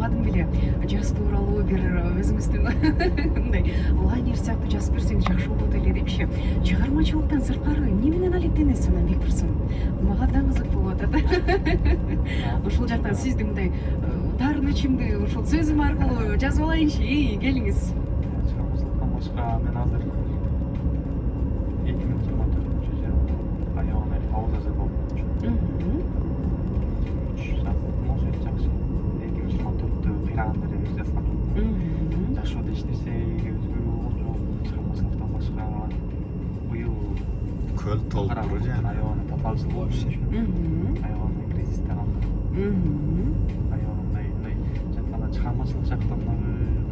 ойлагадым беле жаз тууралуу бир өзүңүздүн мындай лайнер сыяктуу жазып берсең жакшы болот эле депчи. Чыгармачылыктан сырткары эмне менен алектенесиз анан Бектурсун? Мага да кызык болуп атат. Ушул жактан сизди мындай тарын ичимди ушул сөзүм аркылуу жазып алайынчы, келиңиз. Чыгармачылыктан башка мен азыр 2024 жыл аягына пауза жасап болчу. Может жакшы 2024 кыйраган эле жазгам. Жакшы эч нерсе өзгөрүү болгон жок. Чыгармачылыктан башка быйыл көл толтуруу же аягына попал жыл болчу. Аягына кризисте калдым. Аягына жатканда чыгармачылык жактан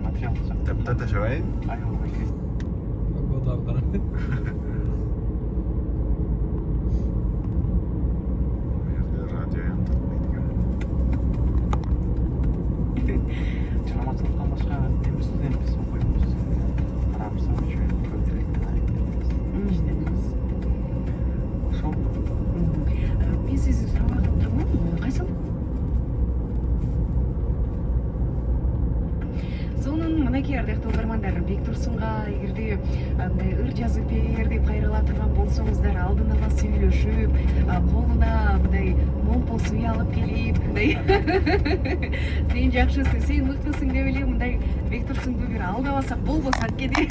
материалдык жактан Тепте жабай. аягына кризис. Погода кара. Радио янтырмайт. Чыгармачылыктан башка эми студентпиз окуйбуз. Карабыз үчүн көбүрөөк иштейбиз. Ошол. Мен сизди сурабай калыптырмын. Кайсыл? Сонун мынакей ардактуу угармандар, Бектурсунга эгерде мындай ыр жазып бер деп кайрыла турган болсоңуздар, алдын ала сүйлөшүп, колуна мындай момпол суя алып келип, мындай сен жакшысың, сен мыктысың деп эле мындай Бектурсунду бир алдабасак болбосо анткени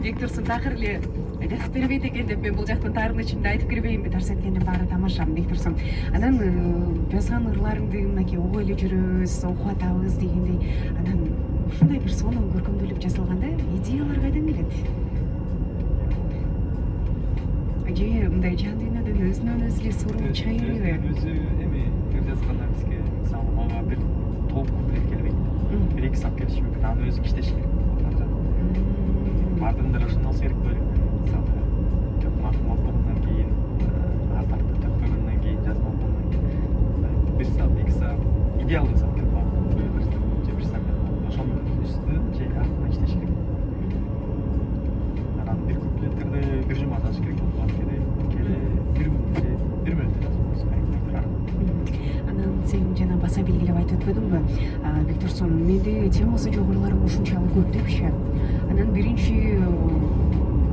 Бектурсун такыр эле жазып бербейт экен деп мен бул жактан тарын ичимде айтып кирбейинби, тарс эткендин баары тамаша Бектурсун. Анан жазган ырларыңды мынакей угуп эле жүрөбүз, окуп атабыз дегендей. Анан ушундай бир сонун көркөмдүүлүк жасалганда идеялар кайдан келет? Же мындай жан дүйнөдөн өзүнөн өзү эле суроо чайырбы? Өзү эми ыр жазганда бизге мисалы мага бир толук бир келбейт. Бир 2 саат келиши мүмкүн. Аны өзү иштеш керек. Бардыгында ошондой болсо керек беле. Мисалы төкмак болгондон кийин артакты төкпөгөндөн кийин жазма болгондон кийин 1 саат 2 саат идеалдуу саат деп бар. Же 1 саат ошонун үстүнөн же артынан иштеш керек. Анан бир куплеттерди бир жума жазыш керек болуп келе бир мүнөттө жазып болсо керек. Анан сен жана баса белгилеп айтып өтпөдүңбү? Бектурсун, менде темасы жок ырларым ушунчалык көп депчи. Анан биринчи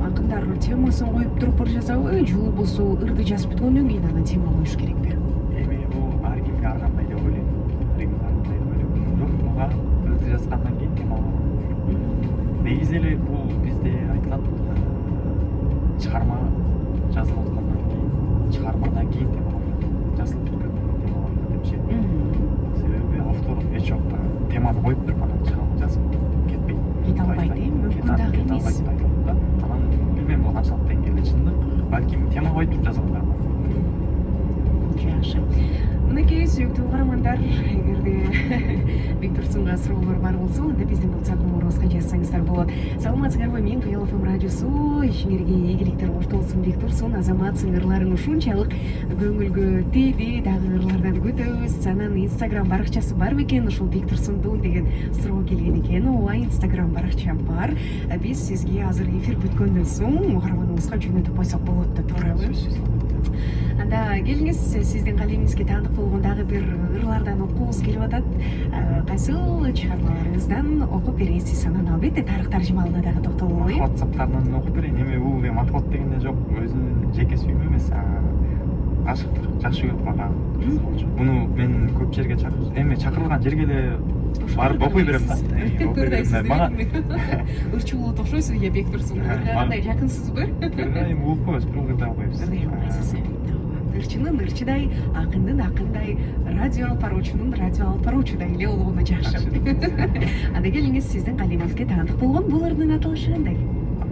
акындар темасын коюп туруп бара жазабы, же болбосо ырды жазып бүткөндөн кийин анан тема коюш керекпи? Эми бул ар кимге ар кандай деп ойлойм. Бирок мага ырды жазгандан кийин тема болот. Негизи эле бул бизде айтылат, чыгарма жазылып аткандан кийин, чыгармадан кийин тема болот. Жазылып бүткөндөн кийин тема болот депчи. Себеби автор эч убакта теманы коюп туруп анан чыгарма жазып кетпейт. Кете албайт, мүмкүн дагы эмес. Анан билбейм бул канчалык деңгээлде чындык. Балким тема коюп туруп жазылгандар. Жакшы. Мынакей сүйүктүү угармандар, эгерде Бектурсунга суроолор бар болсо, анда биздин WhatsApp номерибизге жазсаңыздар болот. Саламатсыңарбы? Мен Кыял ФМ радиосу, ишиңерге ийгиликтер коштолсун. Бектурсун, азаматсың, ырларың ушунчалык көңүлгө тийди, дагы ырлардан күтөбүз. Анан Instagram баракчасы бар бекен, ушул Бектурсундун деген суроо келген экен. Ооба, Instagram баракчам бар. Биз сизге азыр эфир бүткөндөн соң угарманыбызга жөнөтүп койсок болот да, туурабы? Анда келиңиз, сиздин калемиңизге таандык болгон дагы бир ырлардан окугубуз келип атат. Кайсыл чыгармаларыңыздан окуп бересиз? Анан албетте тарых таржымалына дагы токтолуп алайын. WhatsApp'тарынан окуп берейин. Эми бул матбугат дегенде жок, өзүнүн жеке сүйүмү эмес. Ашыктык, жакшы көрүп мага болчу. Муну мен көп жерге эми чакырылган жерге эле барып окуй берем да. Окуй берем. Мага ырчы болот окшойсуз, Бектурсун. Кандай жакынсызбы? Эми угуп коебуз, бир ырда окуйбуз. Ырчынын ырчыдай, акындын акындай, радио алып баруучунун радио алып баруучудай эле болгону жакшы. Анда келиңиз, сиздин калемиңизге таандык болгон бул ырдын аталышы кандай?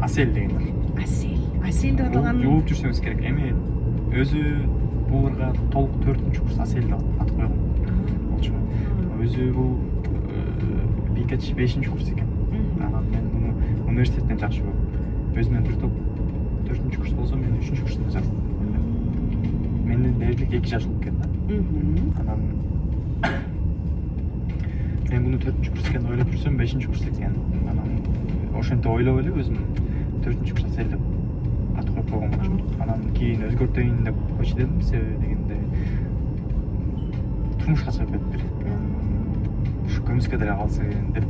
Асель деген ыр. Асель деп аталган. Угуп жүрсөңүз керек. Эми өзү бул ырга толук 4-курс Асель деп ат койгон болчу. Өзү бул бекетчи 5-курс экен. Анан мен муну университеттен жакшы көрүп, өзүмөн бир топ 4-курс болсо мен 3-курсунда жаздым. Менден берлик 2 жаш улуп экен да. Анан мен муну 4-курс экен ойлоп жүрсөм 5-курс экен. Анан ошентип ойлоп эле өзүм 4-курс Асель деп ат коюп койгон болчумун. Анан кийин өзгөртөйүн деп койчу дедим, себеби дегенде турмушка чыгып кетти. ушу көмүскө деле калса экен деп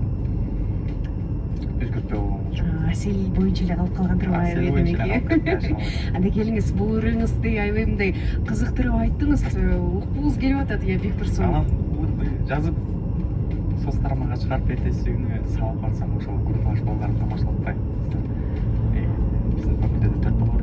өзгөртпөй койгон болчу. Асел боюнча эле калып калган турбайбы Асел боюнча эле калып кетти, Анда келиңиз, бул ырыңызды аябай мындай кызыктырып айттыңыз, уккубуз келип атат, Бек Турсун. Анан жазып соц тармакка чыгарып эртеси күнү салып барсам ошол группалаш балдар тамашалап атпайбы. Биздин көпүндө 4 болор.